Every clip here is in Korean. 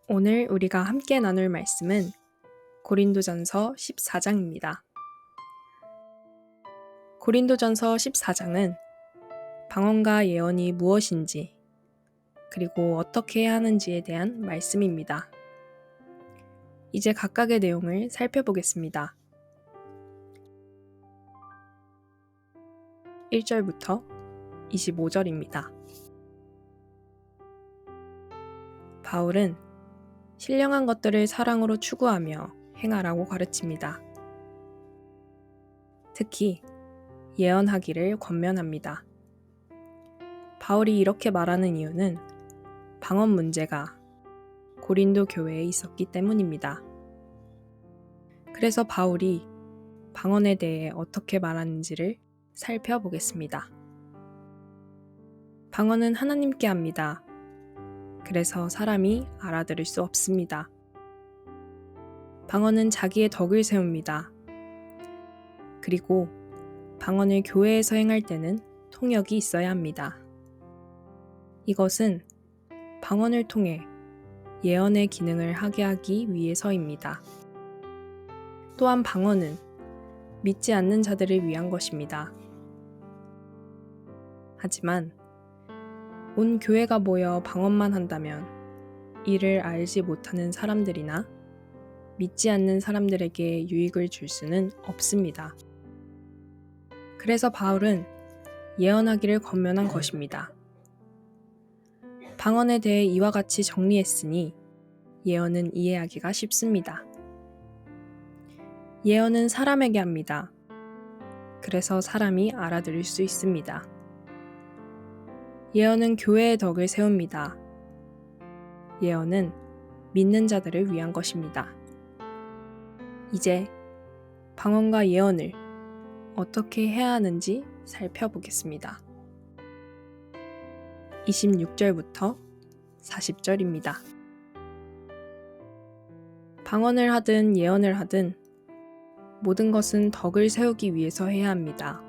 오늘 우리가 함께 나눌 말씀은 고린도전서 14장입니다. 고린도전서 14장은 방언과 예언이 무엇인지, 그리고 어떻게 해야 하는지에 대한 말씀입니다. 이제 각각의 내용을 살펴보겠습니다. 1절부터 25절입니다. 바울은 신령한 것들을 사랑으로 추구하며 행하라고 가르칩니다. 특히 예언하기를 권면합니다. 바울이 이렇게 말하는 이유는 방언 문제가 고린도 교회에 있었기 때문입니다. 그래서 바울이 방언에 대해 어떻게 말하는지를 살펴보겠습니다. 방언은 하나님께 합니다. 그래서 사람이 알아들을 수 없습니다. 방언은 자기의 덕을 세웁니다. 그리고 방언을 교회에서 행할 때는 통역이 있어야 합니다. 이것은 방언을 통해 예언의 기능을 하게 하기 위해서입니다. 또한 방언은 믿지 않는 자들을 위한 것입니다. 하지만 온 교회가 모여 방언만 한다면 이를 알지 못하는 사람들이나 믿지 않는 사람들에게 유익을 줄 수는 없습니다. 그래서 바울은 예언하기를 권면한 것입니다. 방언에 대해 이와 같이 정리했으니 예언은 이해하기가 쉽습니다. 예언은 사람에게 합니다. 그래서 사람이 알아들을 수 있습니다. 예언은 교회의 덕을 세웁니다. 예언은 믿는 자들을 위한 것입니다. 이제 방언과 예언을 어떻게 해야 하는지 살펴보겠습니다. 26절부터 40절입니다. 방언을 하든 예언을 하든 모든 것은 덕을 세우기 위해서 해야 합니다.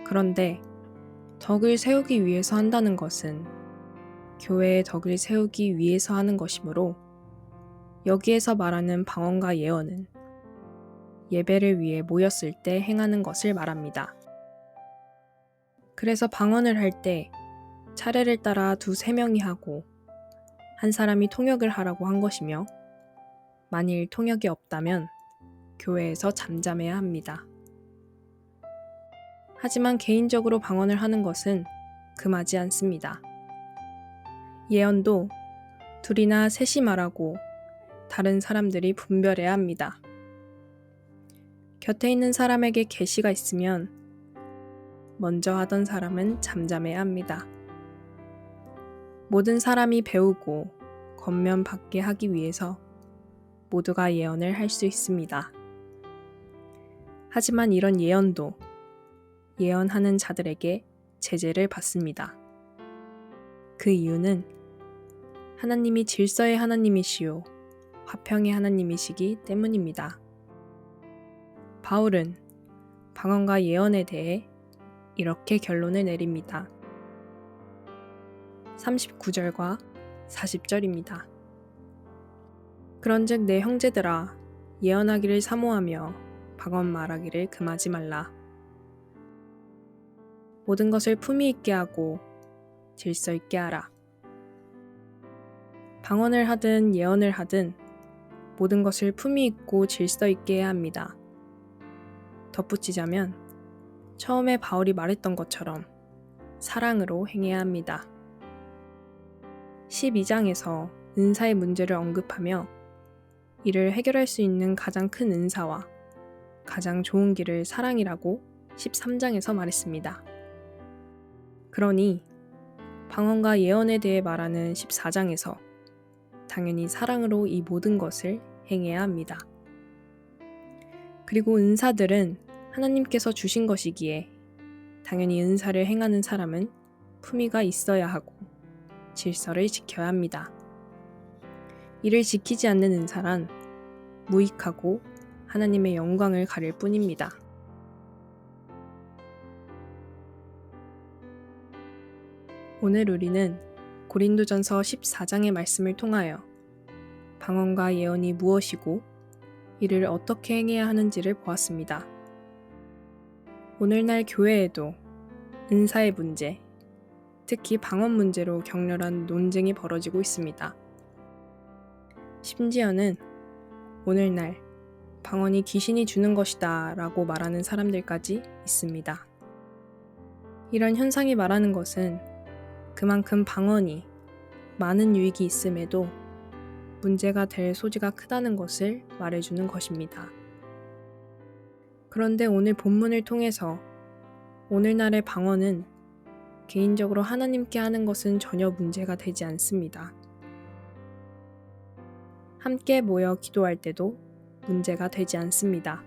그런데 덕을 세우기 위해서 한다는 것은 교회의 덕을 세우기 위해서 하는 것이므로 여기에서 말하는 방언과 예언은 예배를 위해 모였을 때 행하는 것을 말합니다. 그래서 방언을 할 때 차례를 따라 2-3명이 하고 한 사람이 통역을 하라고 한 것이며 만일 통역이 없다면 교회에서 잠잠해야 합니다. 하지만 개인적으로 방언을 하는 것은 금하지 않습니다. 예언도 2이나 3이 말하고 다른 사람들이 분별해야 합니다. 곁에 있는 사람에게 계시가 있으면 먼저 하던 사람은 잠잠해야 합니다. 모든 사람이 배우고 권면받게 하기 위해서 모두가 예언을 할 수 있습니다. 하지만 이런 예언도 예언하는 자들에게 제재를 받습니다. 그 이유는 하나님이 질서의 하나님이시요 화평의 하나님이시기 때문입니다. 바울은 방언과 예언에 대해 이렇게 결론을 내립니다. 39절과 40절입니다. 그런즉 내 형제들아 예언하기를 사모하며 방언 말하기를 금하지 말라. 모든 것을 품위 있게 하고 질서 있게 하라. 방언을 하든 예언을 하든 모든 것을 품위 있고 질서 있게 해야 합니다. 덧붙이자면 처음에 바울이 말했던 것처럼 사랑으로 행해야 합니다. 12장에서 은사의 문제를 언급하며 이를 해결할 수 있는 가장 큰 은사와 가장 좋은 길을 사랑이라고 13장에서 말했습니다. 그러니 방언과 예언에 대해 말하는 14장에서 당연히 사랑으로 이 모든 것을 행해야 합니다. 그리고 은사들은 하나님께서 주신 것이기에 당연히 은사를 행하는 사람은 품위가 있어야 하고 질서를 지켜야 합니다. 이를 지키지 않는 은사란 무익하고 하나님의 영광을 가릴 뿐입니다. 오늘 우리는 고린도전서 14장의 말씀을 통하여 방언과 예언이 무엇이고 이를 어떻게 행해야 하는지를 보았습니다. 오늘날 교회에도 은사의 문제, 특히 방언 문제로 격렬한 논쟁이 벌어지고 있습니다. 심지어는 오늘날 방언이 귀신이 주는 것이다 라고 말하는 사람들까지 있습니다. 이런 현상이 말하는 것은 그만큼 방언이 많은 유익이 있음에도 문제가 될 소지가 크다는 것을 말해주는 것입니다. 그런데 오늘 본문을 통해서 오늘날의 방언은 개인적으로 하나님께 하는 것은 전혀 문제가 되지 않습니다. 함께 모여 기도할 때도 문제가 되지 않습니다.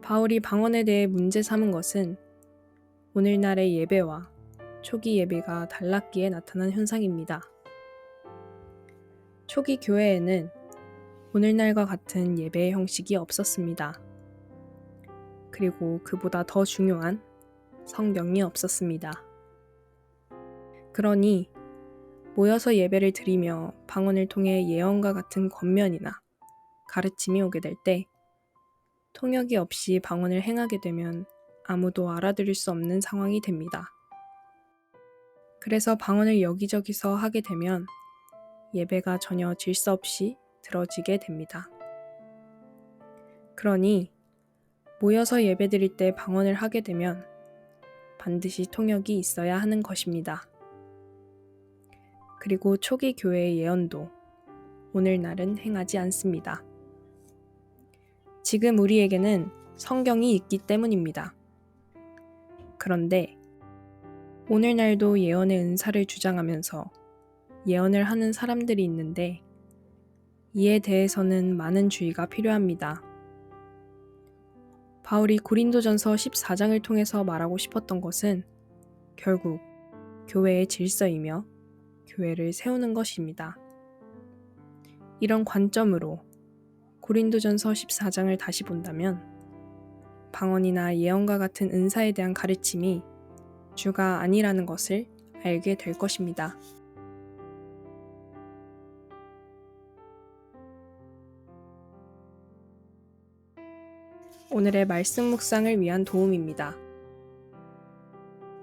바울이 방언에 대해 문제 삼은 것은 오늘날의 예배와 초기 예배가 달랐기에 나타난 현상입니다. 초기 교회에는 오늘날과 같은 예배의 형식이 없었습니다. 그리고 그보다 더 중요한 성경이 없었습니다. 그러니 모여서 예배를 드리며 방언을 통해 예언과 같은 권면이나 가르침이 오게 될 때 통역이 없이 방언을 행하게 되면 아무도 알아들을 수 없는 상황이 됩니다. 그래서 방언을 여기저기서 하게 되면 예배가 전혀 질서 없이 들어지게 됩니다. 그러니 모여서 예배드릴 때 방언을 하게 되면 반드시 통역이 있어야 하는 것입니다. 그리고 초기 교회의 예언도 오늘날은 행하지 않습니다. 지금 우리에게는 성경이 있기 때문입니다. 그런데 오늘날도 예언의 은사를 주장하면서 예언을 하는 사람들이 있는데 이에 대해서는 많은 주의가 필요합니다. 바울이 고린도전서 14장을 통해서 말하고 싶었던 것은 결국 교회의 질서이며 교회를 세우는 것입니다. 이런 관점으로 고린도전서 14장을 다시 본다면 방언이나 예언과 같은 은사에 대한 가르침이 주가 아니라는 것을 알게 될 것입니다. 오늘의 말씀 묵상을 위한 도움입니다.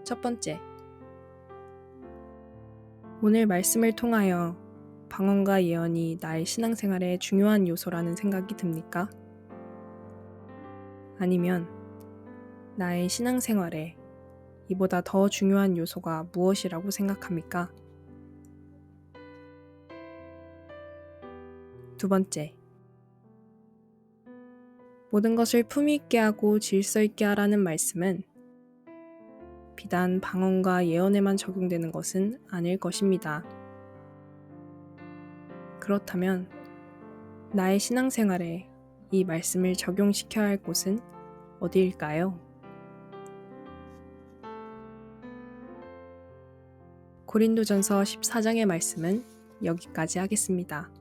첫 번째, 오늘 말씀을 통하여 방언과 예언이 나의 신앙생활의 중요한 요소라는 생각이 듭니까? 아니면 나의 신앙생활에 이보다 더 중요한 요소가 무엇이라고 생각합니까? 두 번째, 모든 것을 품위 있게 하고 질서 있게 하라는 말씀은 비단 방언과 예언에만 적용되는 것은 아닐 것입니다. 그렇다면 나의 신앙생활에 이 말씀을 적용시켜야 할 곳은 어디일까요? 고린도전서 14장의 말씀은 여기까지 하겠습니다.